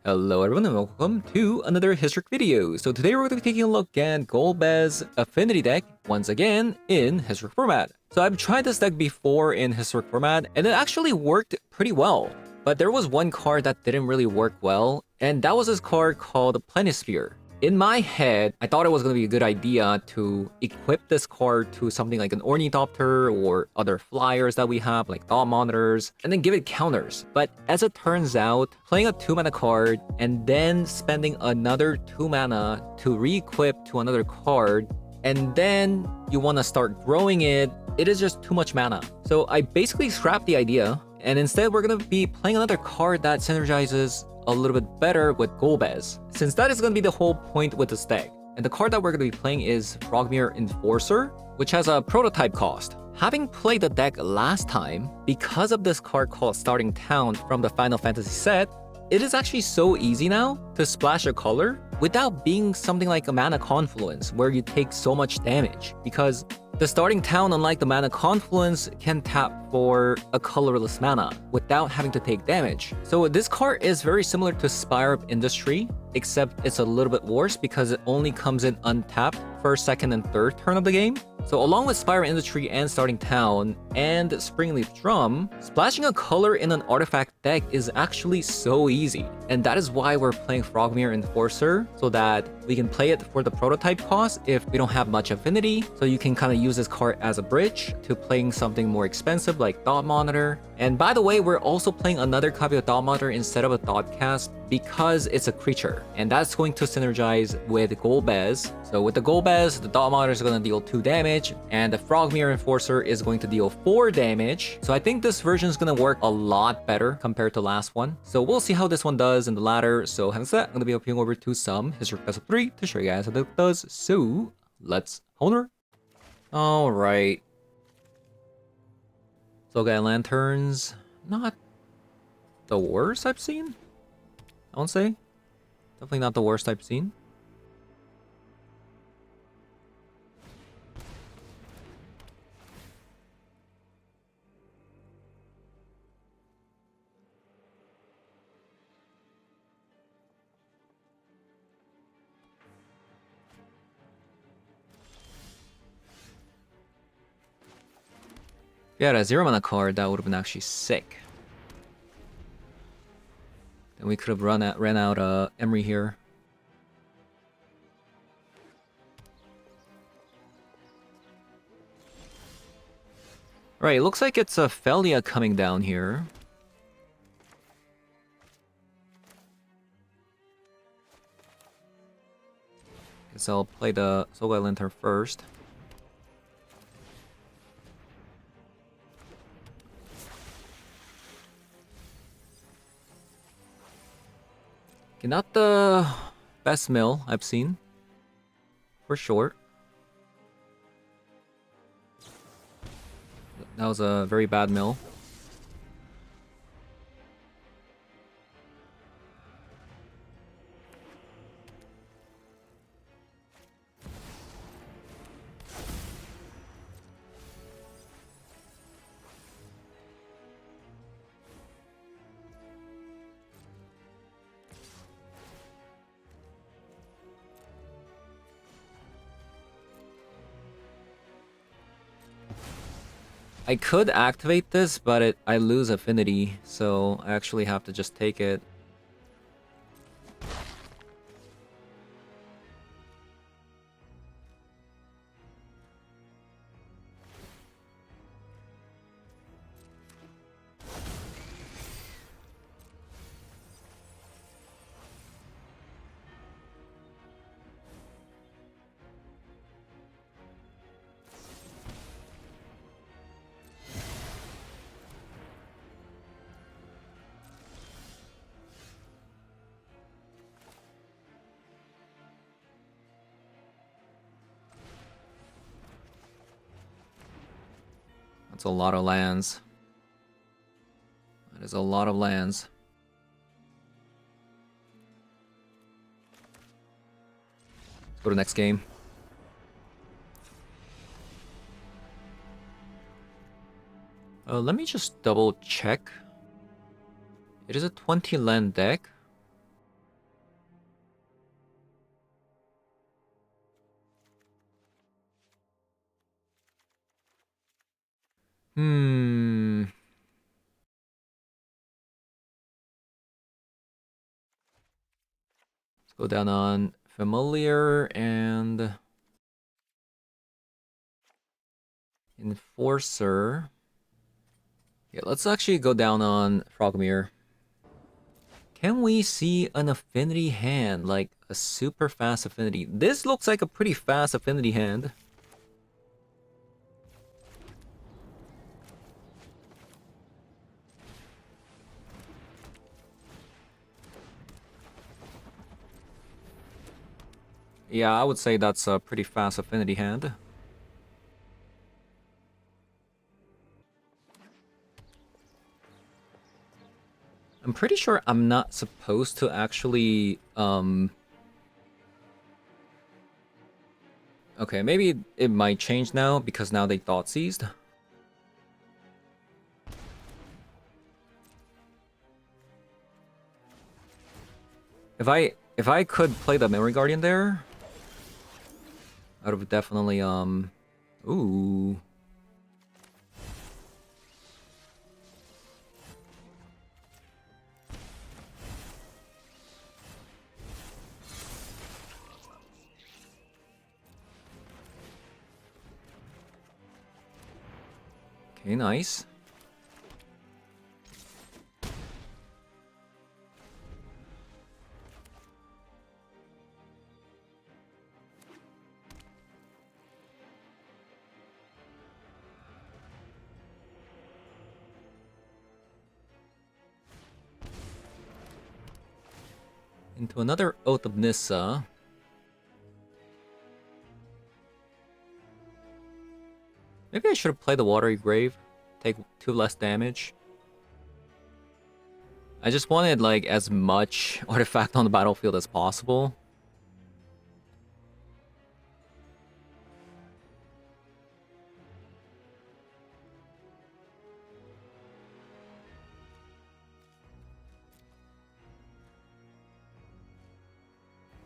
Hello everyone and welcome to another Historic video. So today we're going to be taking a look at Golbez Affinity deck once again in Historic format. So I've tried this deck before in Historic format and it actually worked pretty well. But there was one card that didn't really work well, and that was this card called Planisphere. In my head, I thought it was going to be a good idea to equip this card to something like an Ornithopter or other flyers that we have, like Thought Monitors, and then give it counters. But as it turns out, playing a 2-mana card and then spending another 2 mana to re-equip to another card, and then you want to start growing it, it is just too much mana. So I basically scrapped the idea, and instead we're going to be playing another card that synergizes a little bit better with Golbez, since that is going to be the whole point with this deck. And the card that we're going to be playing is Frogmere Enforcer, which has a prototype cost. Having played the deck last time, because of this card called Starting Town from the Final Fantasy set, it is actually so easy now to splash a color without being something like a Mana Confluence where you take so much damage, because the Starting Town, unlike the Mana Confluence, can tap for a colorless mana without having to take damage. So this card is very similar to Spire of Industry, except it's a little bit worse because it only comes in untapped first, second, and third turn of the game. So along with Spire of Industry and Starting Town and Springleaf Drum, splashing a color in an artifact deck is actually so easy. And that is why we're playing Frogmere Enforcer, so that we can play it for the prototype cost if we don't have much affinity. So you can kind of use this card as a bridge to playing something more expensive like Thought Monitor. And by the way, we're also playing another copy of Thought Monitor instead of a Thoughtcast because it's a creature, and that's going to synergize with Golbez. So with the Golbez, the Thought Monitor is going to deal 2 damage, and the Frogmere Enforcer is going to deal 4 damage. So I think this version is going to work a lot better compared to last one. So we'll see how this one does in the ladder. So having said that, I'm going to be opening over to some Historic Best of 3 to show you guys how it does. So let's honor. Alright. So got lanterns, not the worst I've seen, I won't say. Definitely not the worst I've seen. If you had a 0-mana card, that would have been actually sick. Then we could have ran out Emery here. Right, it looks like it's a Felia coming down here. Guess I'll play the Sogai Lantern first. Okay, not the best mill I've seen, for sure. That was a very bad mill. I could activate this, but I lose affinity, so I actually have to just take it. That's a lot of lands. That is a lot of lands. Let's go to next game. Let me just double check. It is a 20 land deck. Hmm. Let's go down on Familiar and Enforcer. Yeah, let's actually go down on Frogmere. Can we see an Affinity hand, like a super fast Affinity? This looks like a pretty fast Affinity hand. Yeah, I would say that's a pretty fast Affinity hand. I'm pretty sure I'm not supposed to actually, Okay, maybe it might change now because now they thought seized. If I could play the Memory Guardian there, I would have definitely ooh. Okay, nice. Into another Oath of Nissa. Maybe I should have played the Watery Grave. Take 2 less damage. I just wanted like as much artifact on the battlefield as possible.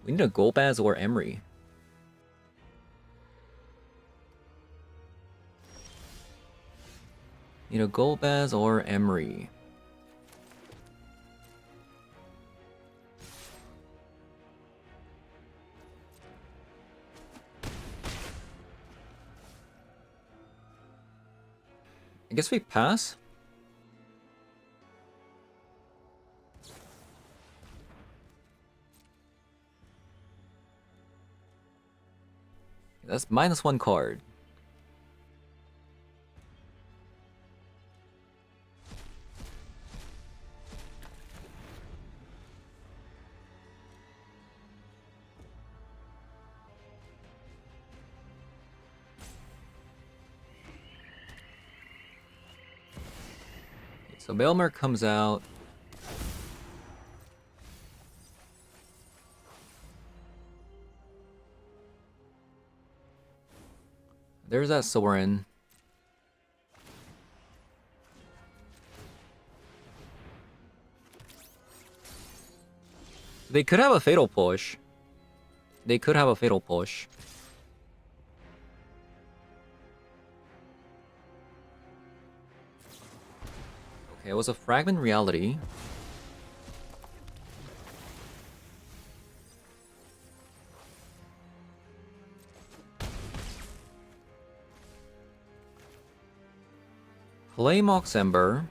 We need a Golbez or Emery. Need a Golbez or Emery. I guess we pass. That's -1 card. So Belmer comes out. There's that Soren. They could have a Fatal Push. They could have a Fatal Push. Okay, it was a Fragment Reality. Play Mox Ember.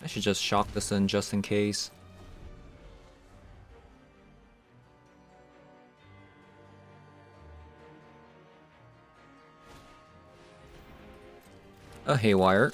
I should just shock the sun just in case. A Haywire.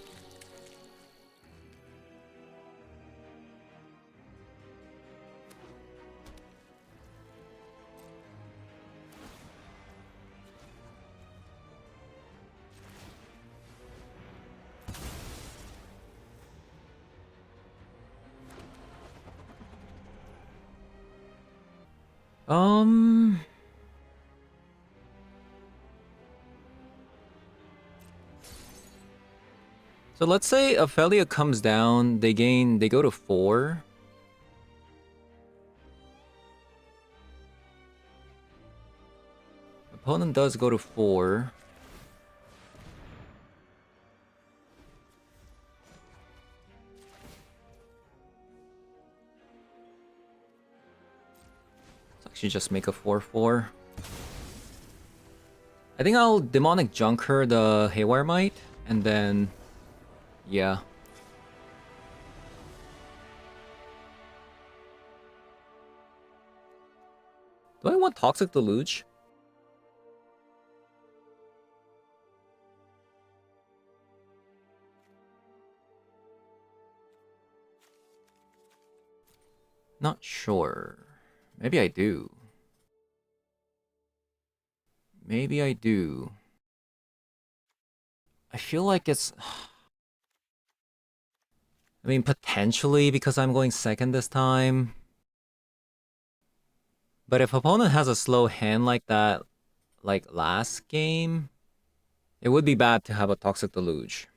So let's say Ophelia comes down, they go to 4. Opponent does go to 4. Let's actually just make a 4/4. I think I'll Demonic Junker the Haywire Might, and then... yeah. Do I want Toxic Deluge? Not sure. Maybe I do. Maybe I do. I feel like it's... I mean, potentially because I'm going second this time. But if opponent has a slow hand like that, like last game, it would be bad to have a Toxic Deluge.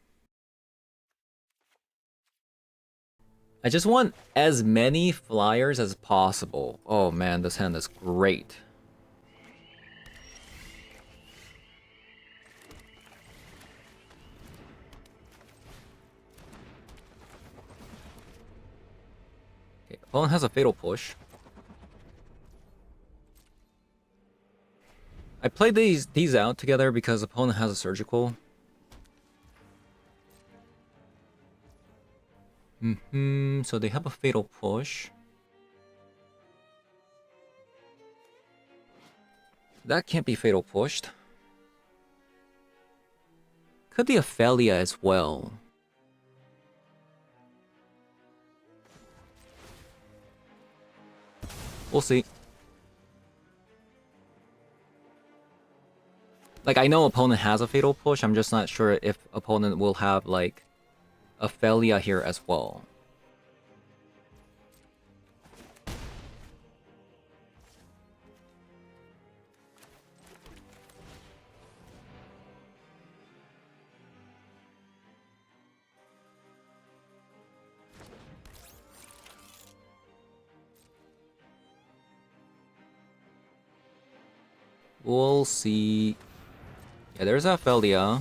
I just want as many flyers as possible. Oh man, this hand is great. Okay, opponent has a Fatal Push. I played these out together because opponent has a Surgical. So they have a Fatal Push. That can't be Fatal Pushed. Could be Ophelia as well. We'll see. Like, I know opponent has a Fatal Push, I'm just not sure if opponent will have, like, Ophelia here as well. We'll see. Yeah, there's Ophelia.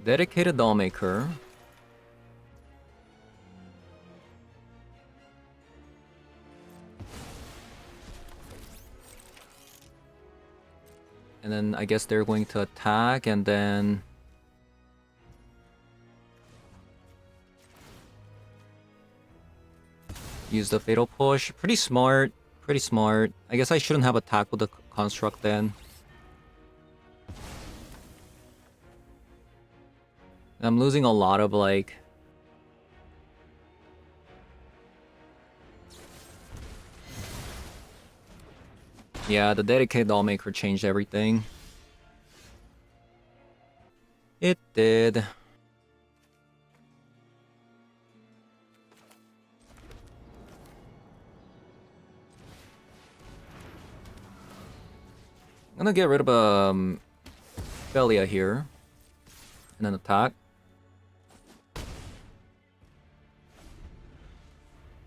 Dedicated Dollmaker. And then I guess they're going to attack and then... use the Fatal Push. Pretty smart. Pretty smart. I guess I shouldn't have attacked with the Construct then. I'm losing a lot of, like... yeah, the Dedicated Dollmaker changed everything. It did. I'm gonna get rid of Ophelia here. And then attack.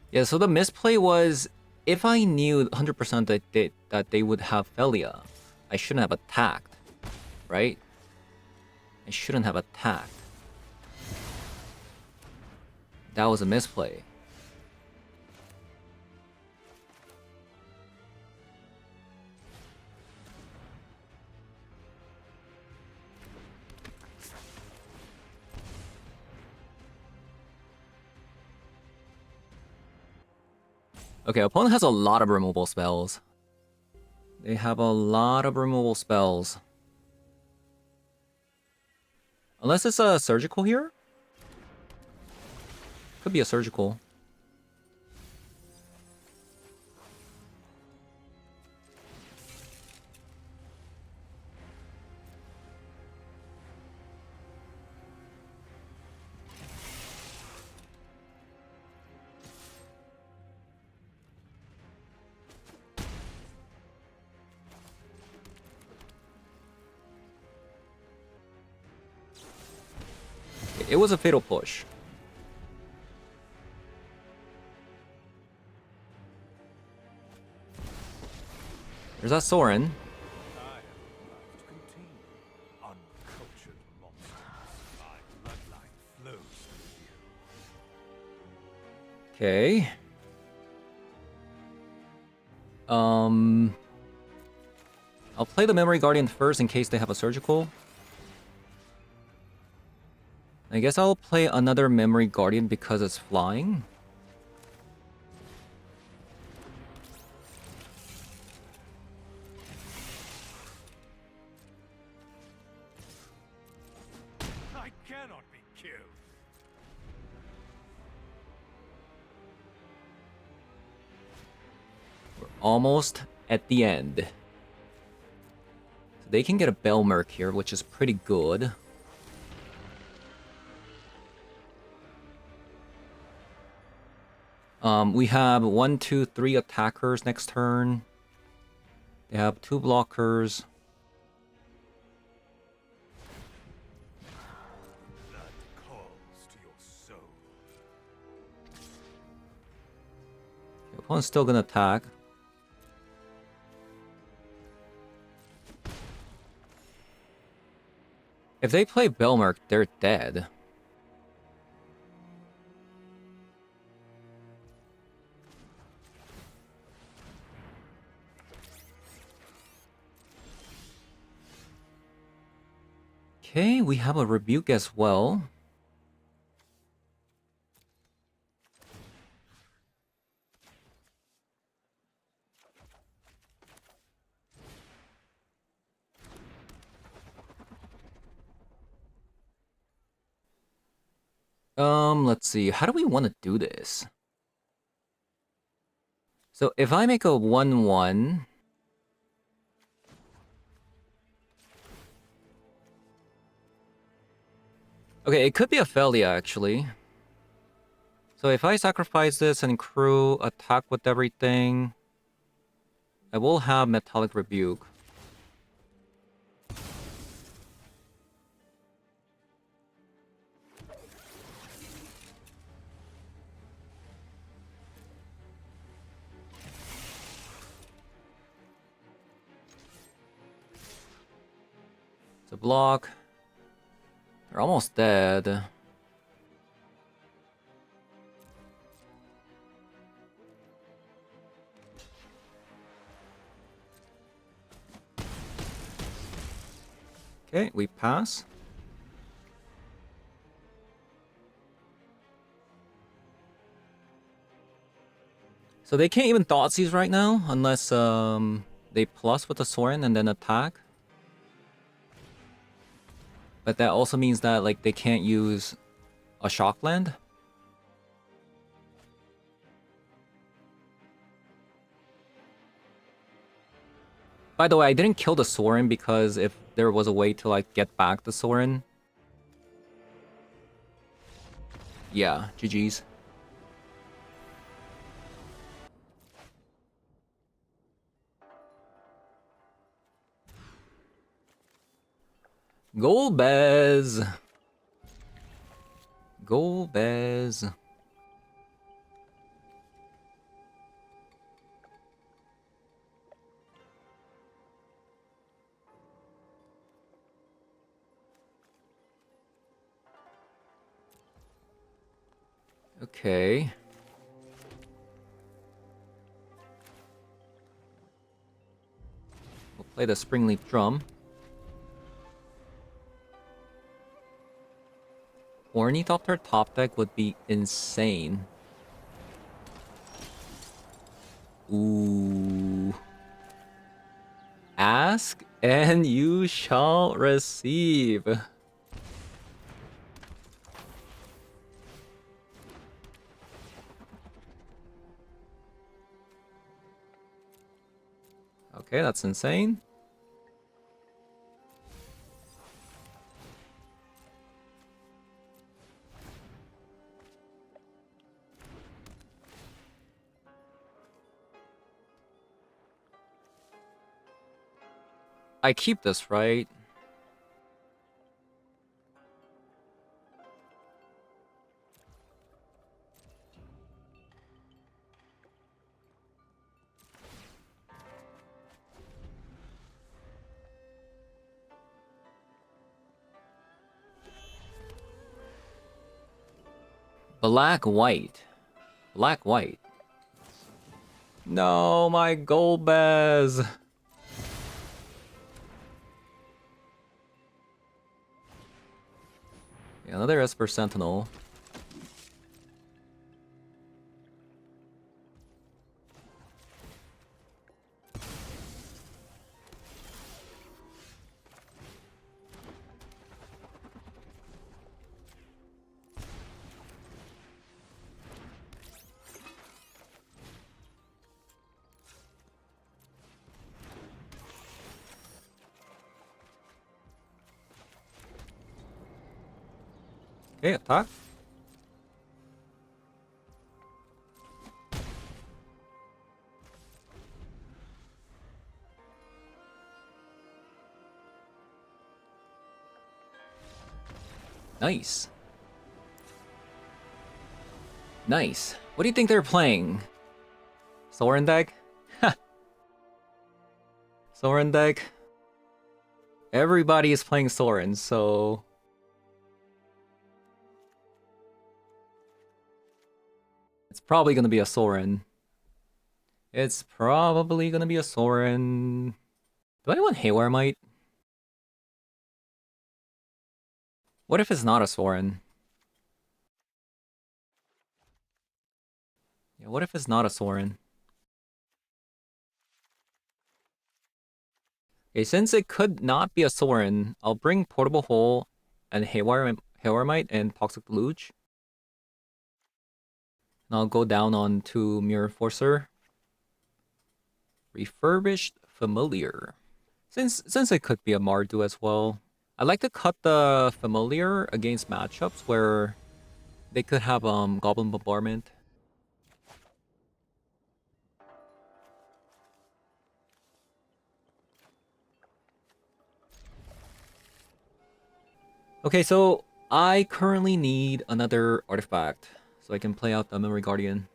Yeah, so the misplay was... if I knew 100% that they would have Ophelia, I shouldn't have attacked, right? I shouldn't have attacked. That was a misplay. Okay, opponent has a lot of removal spells. They have a lot of removal spells. Unless it's a Surgical here? Could be a Surgical. it was a fatal push. There's that Soren. Okay. I'll play the Memory Guardian first in case they have a surgical. I guess I'll play another Memory Guardian because it's flying. I cannot be killed. We're almost at the end. So they can get a Belmerk here, which is pretty good. We have 1, 2, 3 attackers next turn. They have 2 blockers. Blood calls to your soul. The opponent's still gonna attack. If they play Belmerk, they're dead. Okay, we have a Rebuke as well. Let's see. How do we want to do this? So if I make a 1/1, okay, it could be a Felia actually. So if I sacrifice this and crew attack with everything, I will have Metallic Rebuke. It's a block. They're almost dead. Okay, we pass. So they can't even Thoughtseize right now unless they plus with the Soren and then attack. But that also means that like they can't use a Shockland. By the way, I didn't kill the Soren because if there was a way to like get back the Soren. Yeah, GG's. Golbez. Golbez. Okay. We'll play the Springleaf Drum. Ornithopter top deck would be insane. Ooh. Ask and you shall receive. Okay, that's insane. I keep this, right? Black white. Black white. No, my Golbez. Yeah, another Esper Sentinel. Okay, attack. Nice. Nice. What do you think they're playing? Soren deck? Ha! Soren deck? Everybody is playing Soren, so... It's probably gonna be a Soren. It's probably gonna be a Soren. Do I want Haywire Might? What if it's not a Soren? Yeah, what if it's not a Soren? Okay, since it could not be a Soren, I'll bring Portable Hole and Haywire Might and Toxic Deluge. And I'll go down on to Mirror Forcer. Refurbished Familiar. Since it could be a Mardu as well, I like to cut the Familiar against matchups where they could have Goblin Bombardment. Okay, so I currently need another artifact so I can play out the Memory Guardian.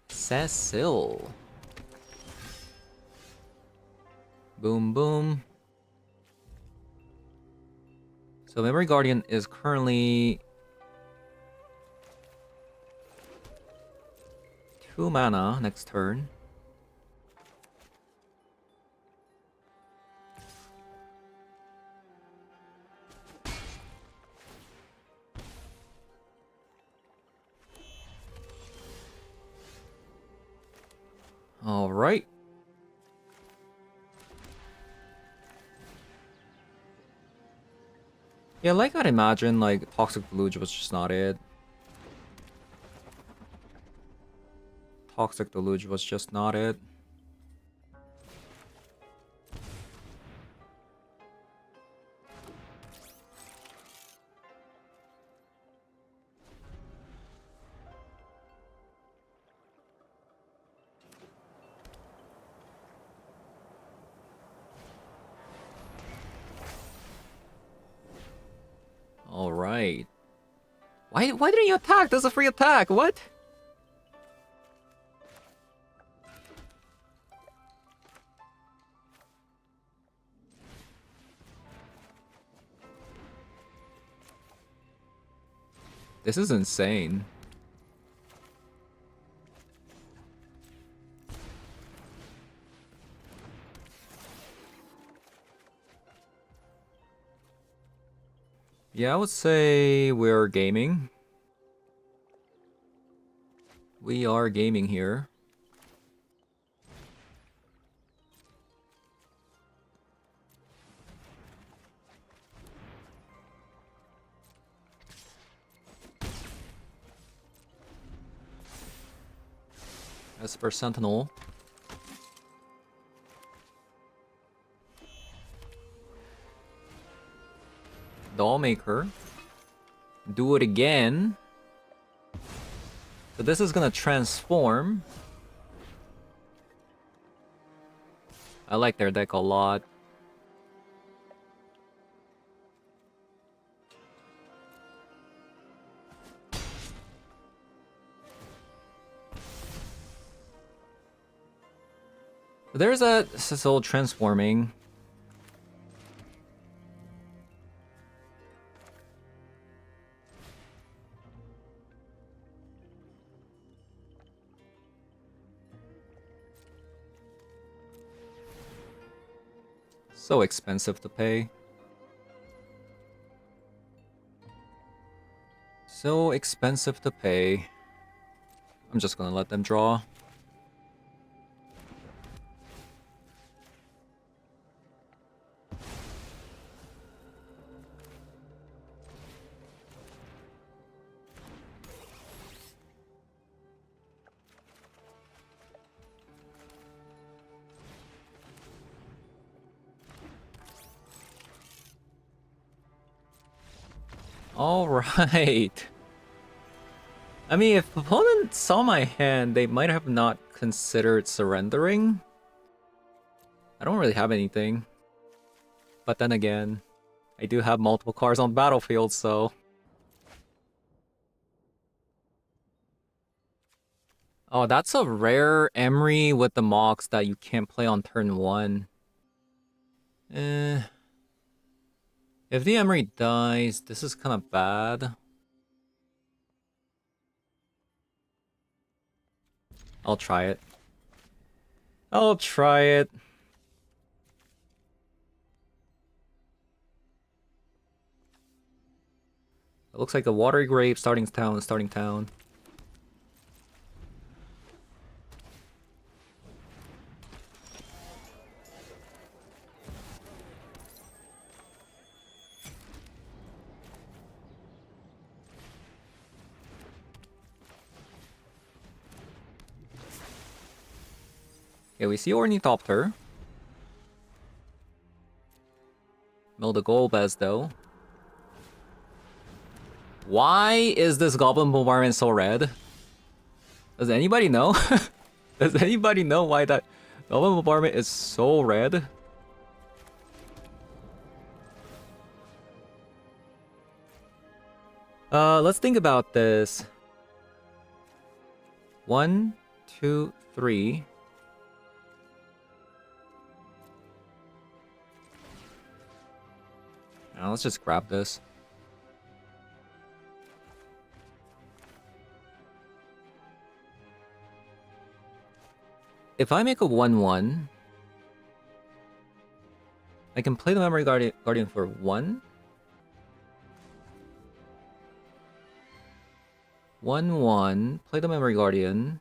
Cecil. Boom, boom. So Memory Guardian is currently 2 mana next turn. All right. Yeah, like I'd imagine, like Toxic Deluge was just not it. Toxic Deluge was just not it. All right. Why didn't you attack? That's a free attack. What? This is insane. Yeah, I would say we're gaming. We are gaming here. Esper Sentinel. Dollmaker. Do it again. So this is gonna transform. I like their deck a lot. There's a Cecil transforming. So expensive to pay. So expensive to pay. I'm just gonna let them draw. Alright. I mean, if opponent saw my hand, they might have not considered surrendering. I don't really have anything. But then again, I do have multiple cards on the battlefield, so... Oh, that's a rare Emery with the Mox that you can't play on turn 1. If the Emery dies, this is kind of bad. I'll try it. I'll try it. It looks like a Watery Grave starting town, starting town. Okay, we see Ornithopter. Mill the Golbez though. Why is this Goblin Bombardment so red? Does anybody know? Does anybody know why that Goblin Bombardment is so red? Let's think about this. 1, 2, 3. Now let's just grab this. If I make a 1/1, I can play the Memory Guardian for 1. 1/1, play the Memory Guardian.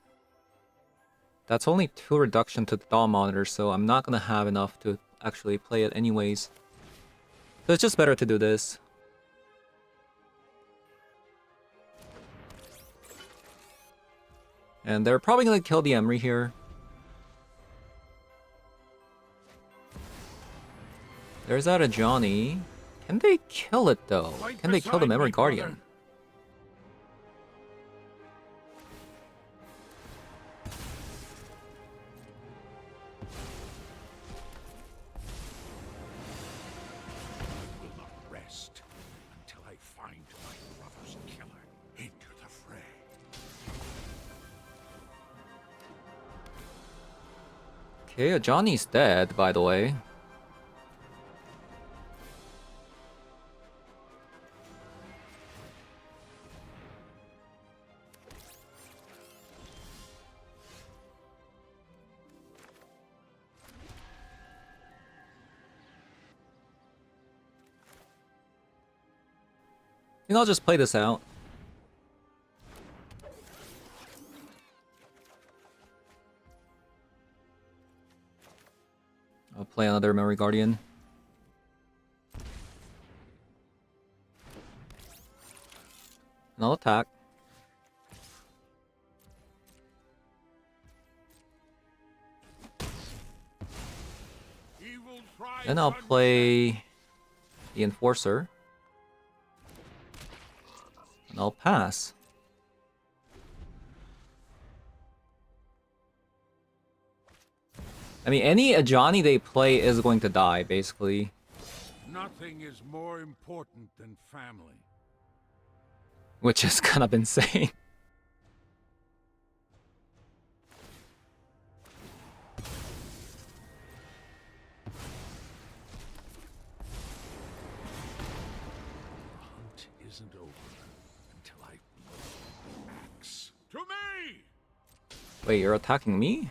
That's only 2 reduction to the Dawn Monitor, so I'm not gonna have enough to actually play it anyways. So it's just better to do this. And they're probably gonna kill the Emery here. There's that a Johnny. Can they kill it though? Can they kill the Memory Guardian? Okay, Johnny's dead, by the way. I think I'll just play this out. I'll play another Memory Guardian. And I'll attack. Then I'll play the Enforcer. And I'll pass. I mean, any Ajani they play is going to die, basically. Nothing is more important than family. Which is kind of insane. The hunt isn't over until I blow the axe. To me! Wait, you're attacking me?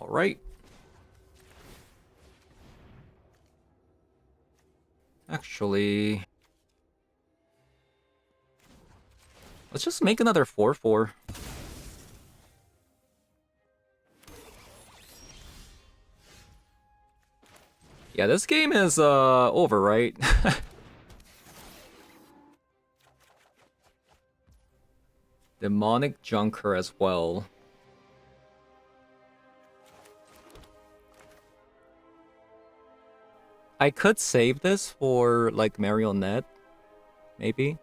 All right. Actually, let's just make another 4/4. Yeah, this game is over, right? Demonic Junker as well. I could save this for like Marionette, maybe.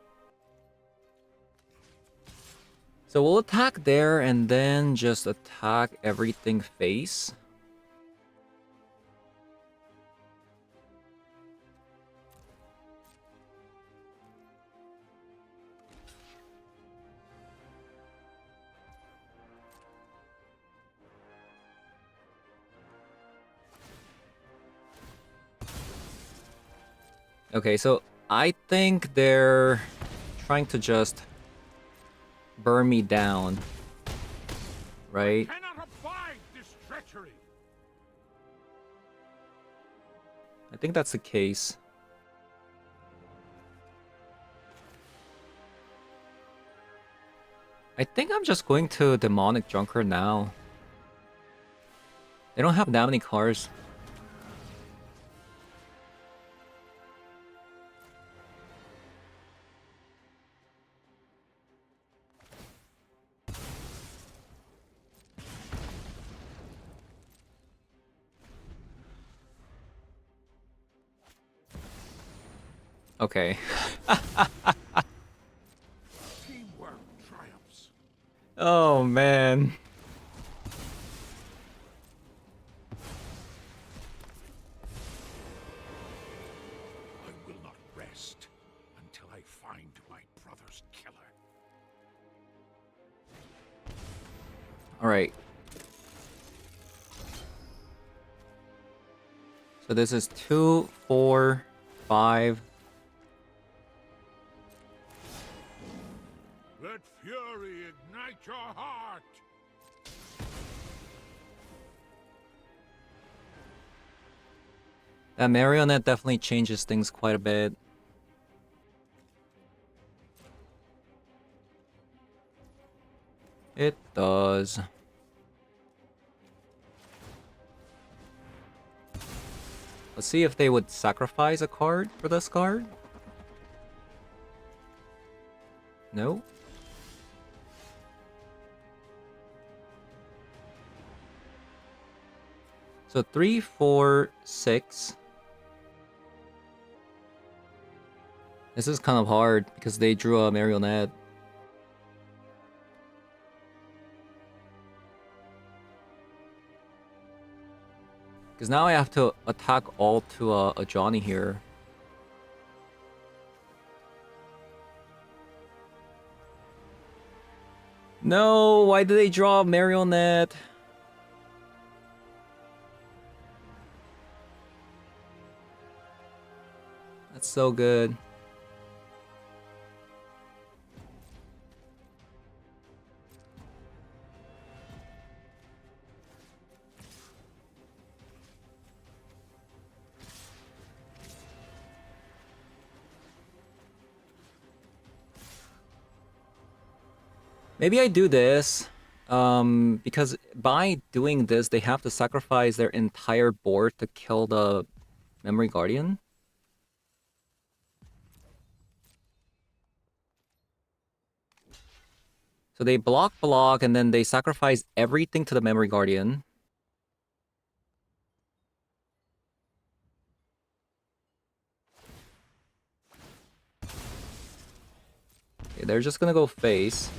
So we'll attack there and then just attack everything face. Okay, so I think they're trying to just burn me down, right? I cannot abide this treachery. I think that's the case. I think I'm just going to Demonic Junker now. They don't have that many cards. Okay. Teamwork triumphs. Oh man. I will not rest until I find my brother's killer. All right. So this is 2, 4, 5. Let fury ignite your heart. That Marionette definitely changes things quite a bit. It does. Let's see if they would sacrifice a card for this card. No. So 3, 4, 6. This is kind of hard because they drew a Marionette. Because now I have to attack all to a Johnny here. No, why did they draw a Marionette? That's so good. Maybe I do this, because by doing this, they have to sacrifice their entire board to kill the Memory Guardian. So they block, and then they sacrifice everything to the Memory Guardian. Okay, they're just gonna go face.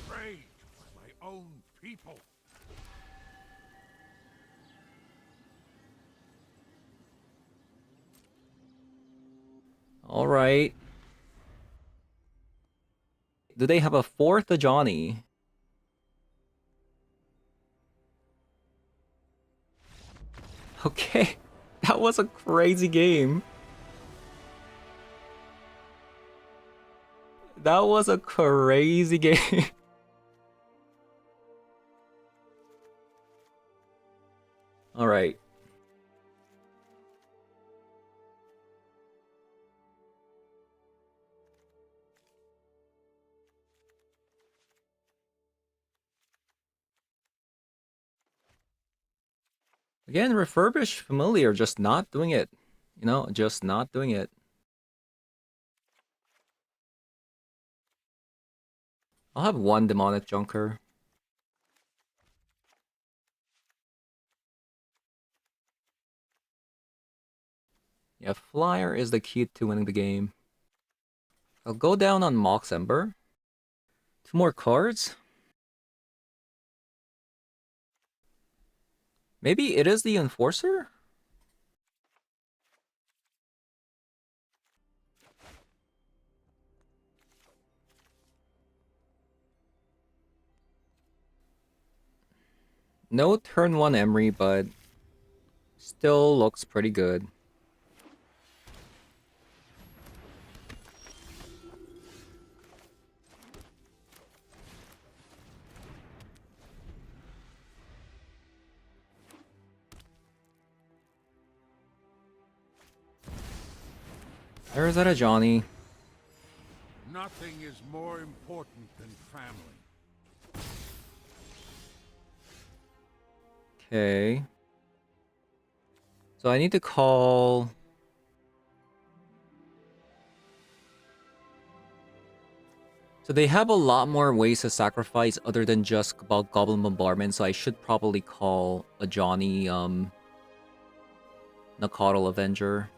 Prayed for my own people. All right. Do they have a fourth Johnny? Okay, that That was a crazy game. That was a crazy game. All right. Again, refurbish familiar, just not doing it. You know, just not doing it. I'll have one demonic junker. Yeah, flyer is the key to winning the game. I'll go down on Mox Ember. 2 more cards. Maybe it is the Enforcer? No turn 1 Emery, but still looks pretty good. There's that a Johnny. Nothing is more important than family. Okay. So I need to call... So they have a lot more ways to sacrifice other than just Goblin Bombardment, so I should probably call a Johnny, Nakatl Avenger.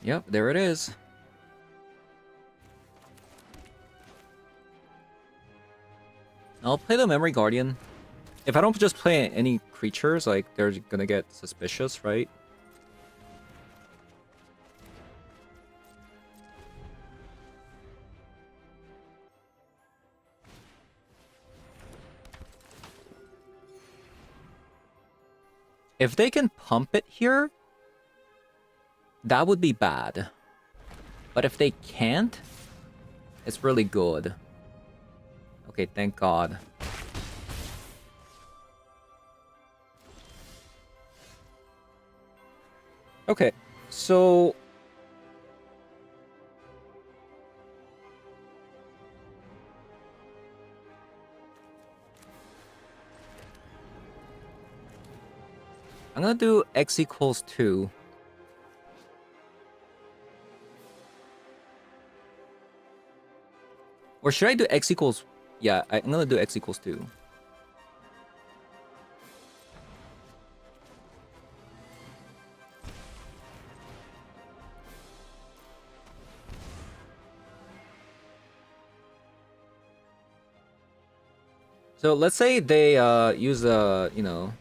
Yep, there it is. I'll play the Memory Guardian. If I don't just play any creatures, like, they're gonna get suspicious, right? If they can pump it here, that would be bad. But if they can't, it's really good. Okay, thank God. Okay, so... I'm gonna do x equals 2. Or should I do x equals... Yeah, I'm gonna do x equals 2. So let's say they use you know,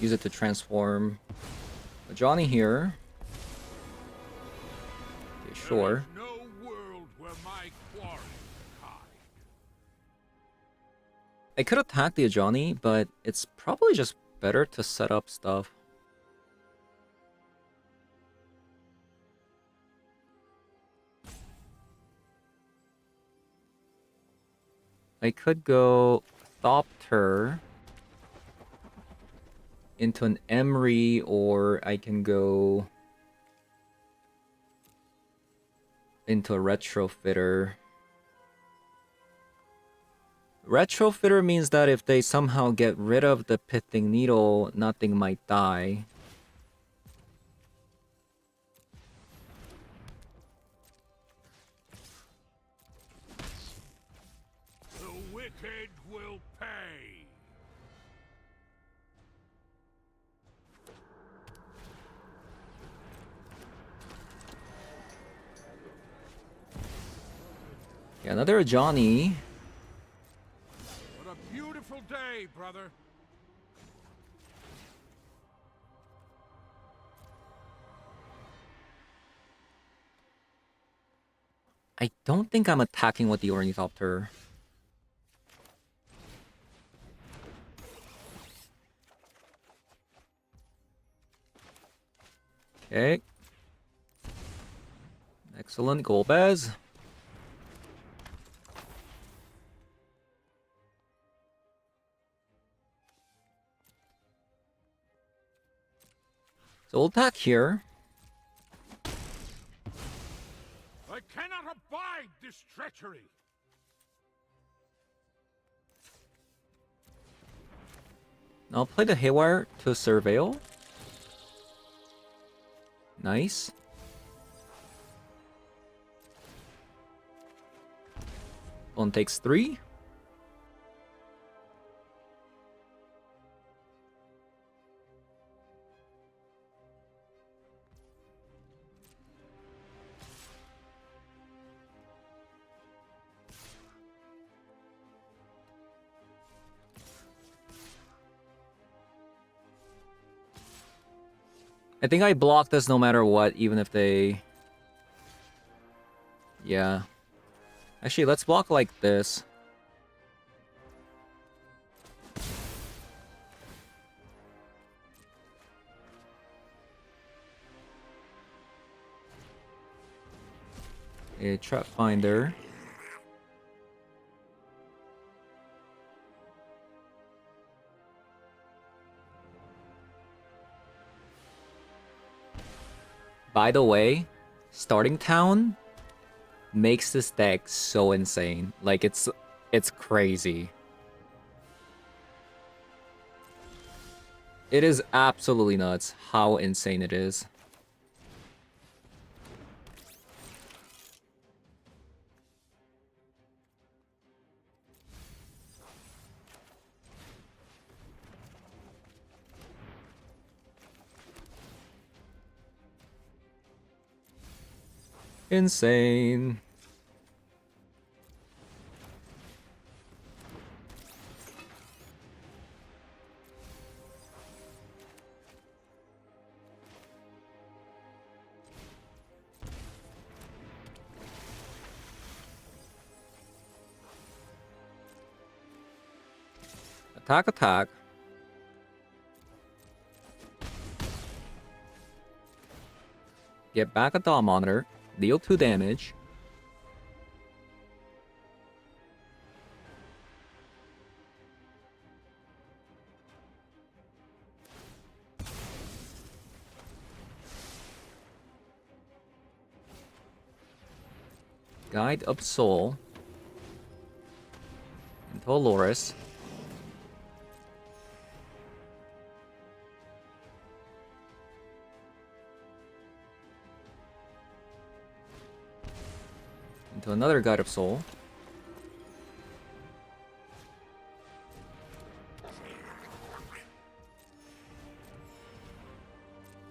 use it to transform a Johnny here. Okay, sure. There is no world where my quarry can hide. I could attack the Ajani, but it's probably just better to set up stuff. I could go Thopter into an Emery, or I can go into a Retrofitter. Retrofitter means that if they somehow get rid of the Pithing Needle, nothing might die. The wicked will pay. Yeah, another Johnny. What a beautiful day, brother. I don't think I'm attacking with the Ornithopter. Okay. Excellent, Golbez. So we'll attack here. I cannot abide this treachery. I'll play the Haywire to Surveil. Nice. One takes 3. I think I block this no matter what, even if they... Yeah. Actually, let's block like this. A Trap Finder. By the way, starting town makes this deck so insane. Like it's crazy. It is absolutely nuts how insane it is. Insane. Attack, attack. Get back a Dawn Monitor. Deal 2 damage. Guide of Soul. Into Aloris. Into another Guide of Soul.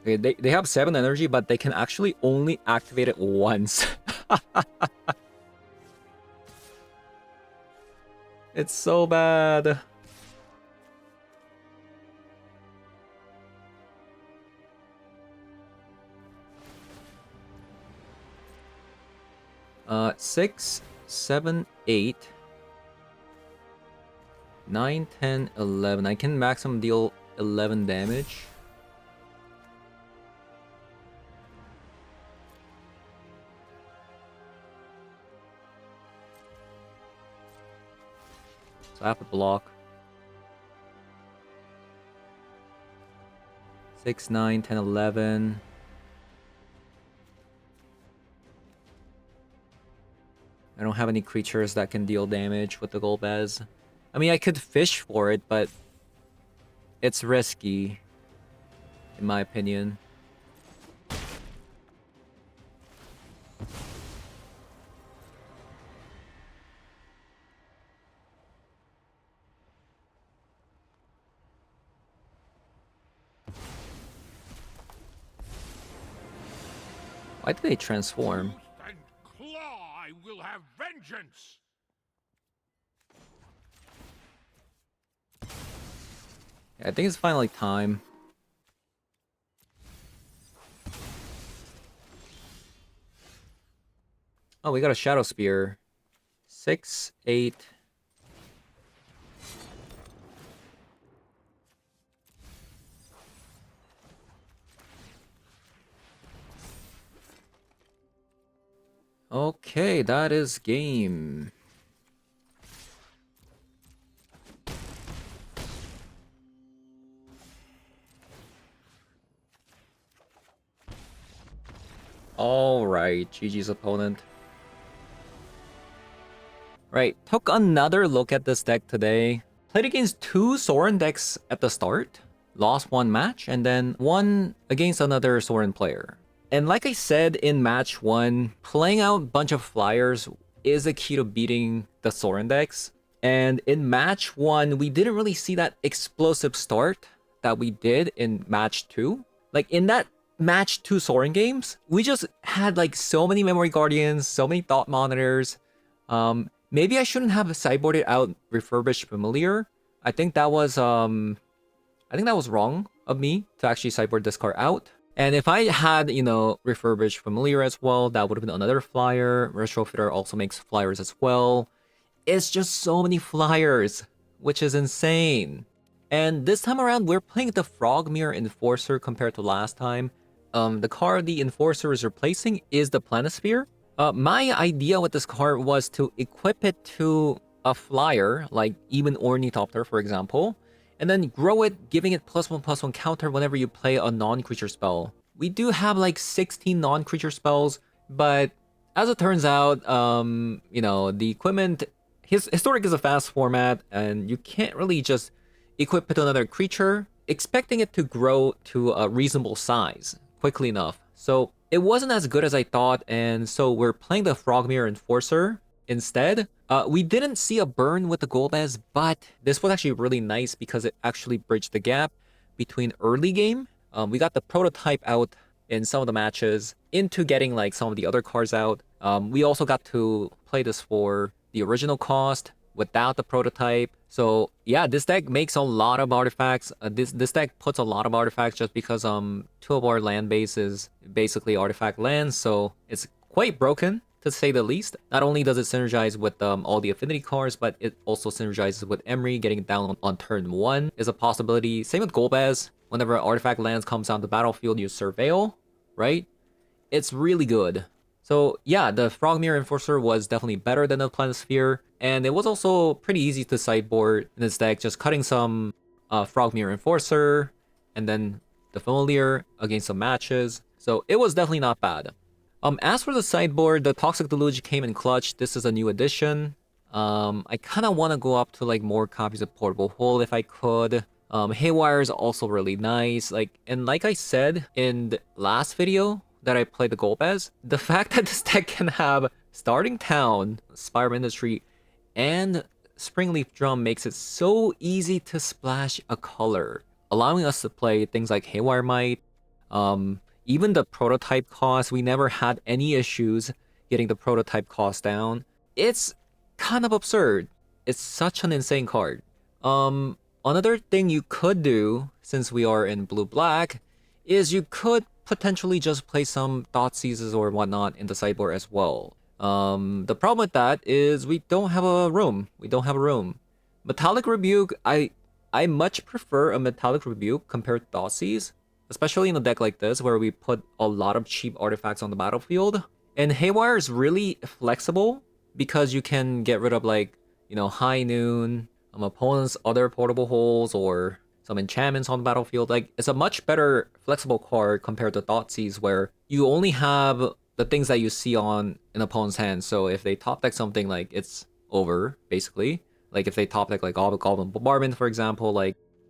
Okay, they have 7 energy, but they can actually only activate it once. It's so bad. Uh, 6, 7, 8, 9, 10, 11. I can maximum deal 11 damage. So I have to block. 6, 9, 10, 11. I don't have any creatures that can deal damage with the Golbez. I mean, I could fish for it, but it's risky, in my opinion. Why did they transform? Tooth and claw, I will have vengeance. Yeah, I think it's finally time. Oh, we got a Shadow Spear. 6, 8. Okay, that is game. Alright, GG's opponent. Right, took another look at this deck today. Played against 2 Sorin decks at the start. Lost 1 match, and then won against another Sorin player. And like I said in match 1, playing out a bunch of flyers is a key to beating the Sorin decks. And in match 1, we didn't really see that explosive start that we did in match 2. Like in that match 2 Sorin games, we just had like so many memory guardians, so many thought monitors. Maybe I shouldn't have sideboarded out refurbished familiar. I think that was wrong of me to actually sideboard this card out. And if I had, you know, refurbished familiar as well, that would have been another flyer. Retrofitter also makes flyers as well. It's just so many flyers, which is insane. And this time around, we're playing the Frogmere Enforcer compared to last time. The card the Enforcer is replacing is the Planisphere. My idea with this card was to equip it to a flyer, like even Ornithopter, for example, and then grow it, giving it +1/+1 counter whenever you play a non-creature spell. We do have like 16 non-creature spells, but as it turns out, you know, the equipment, Historic is a fast format, and you can't really just equip it to another creature, expecting it to grow to a reasonable size quickly enough. So it wasn't as good as I thought, and so we're playing the Frogmere Enforcer instead. We didn't see a burn with the Golbez, but this was actually really nice because it actually bridged the gap between early game. We got the prototype out in some of the matches into getting like some of the other cards out. We also got to play this for the original cost without the prototype. So yeah, this deck makes a lot of artifacts. This deck puts a lot of artifacts just because 2 of our land base is basically artifact lands, so it's quite broken to say the least. Not only does it synergize with all the affinity cards, but it also synergizes with Emery. Getting it down on turn 1 is a possibility. Same with Golbez. Whenever artifact lands comes on the battlefield, you surveil, right? It's really good. So yeah, the Frogmere Enforcer was definitely better than the Planisphere, and it was also pretty easy to sideboard in this deck, just cutting some Frogmere Enforcer, and then the Familiar against some matches. So it was definitely not bad. As for the sideboard, the Toxic Deluge came in clutch. This is a new addition. I kind of want to go up to like more copies of Portable Hole if I could. Haywire is also really nice. And like I said in the last video that I played the Golbez, the fact that this deck can have Starting Town, Spire Industry, and Springleaf Drum makes it so easy to splash a color, allowing us to play things like Haywire Might. Even the prototype cost, we never had any issues getting the prototype cost down. It's kind of absurd. It's such an insane card. Another thing you could do, since we are in blue-black, is you could potentially just play some Thoughtseizes or whatnot in the sideboard as well. The problem with that is we don't have a room. Metallic Rebuke, I much prefer a Metallic Rebuke compared to Thoughtseize, especially in a deck like this where we put a lot of cheap artifacts on the battlefield. And Haywire is really flexible because you can get rid of High Noon, opponents' other portable holes, or some enchantments on the battlefield. It's a much better flexible card compared to Thoughtseize, where you only have the things that you see on an opponent's hand. So if they top deck something, it's over, basically. If they top deck Goblin Bombardment, for example,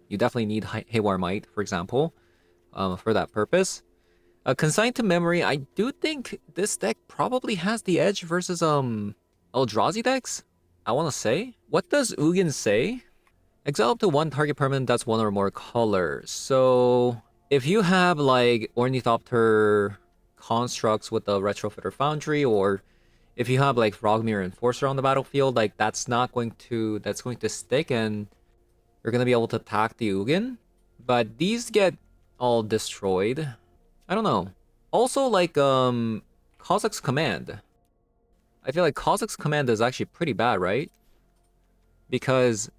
you definitely need Haywire Might, for example, for that purpose. Consigned to Memory, I do think this deck probably has the edge versus Eldrazi decks, I want to say. What does Ugin say? Exile up to 1 target permanent that's 1 or more colors. So if you have Ornithopter constructs with the Retrofitter Foundry, or if you have Frogmere Enforcer on the battlefield, that's going to stick, and you're gonna be able to attack the Ugin. But these get all destroyed. I don't know. Also Kazakh's Command. I feel like Kazac's command is actually pretty bad, right? Because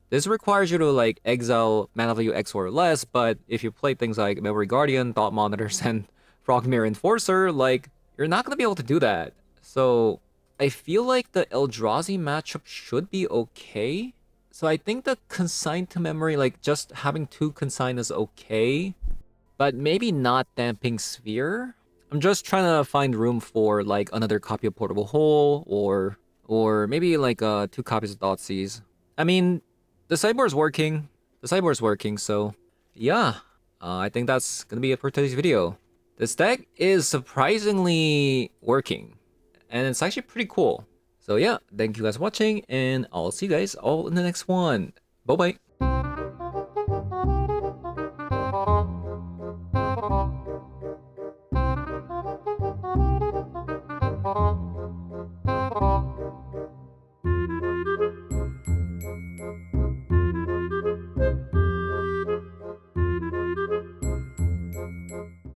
this requires you to like exile mana value X or less, but if you play things like Memory Guardian, Thought Monitors, and Frogmere Enforcer, like, you're not gonna be able to do that. So I feel like the Eldrazi matchup should be okay. So I think the Consign to Memory, like just having 2 Consign is okay, but maybe not Damping Sphere. I'm just trying to find room for like another copy of Portable Hole or maybe like 2 copies of Thoughtseize. I mean, the sideboard's working. The sideboard's working, so yeah. I think that's gonna be it for today's video. This deck is surprisingly working, and it's actually pretty cool. So yeah, thank you guys for watching, and I'll see you guys all in the next one. Bye bye.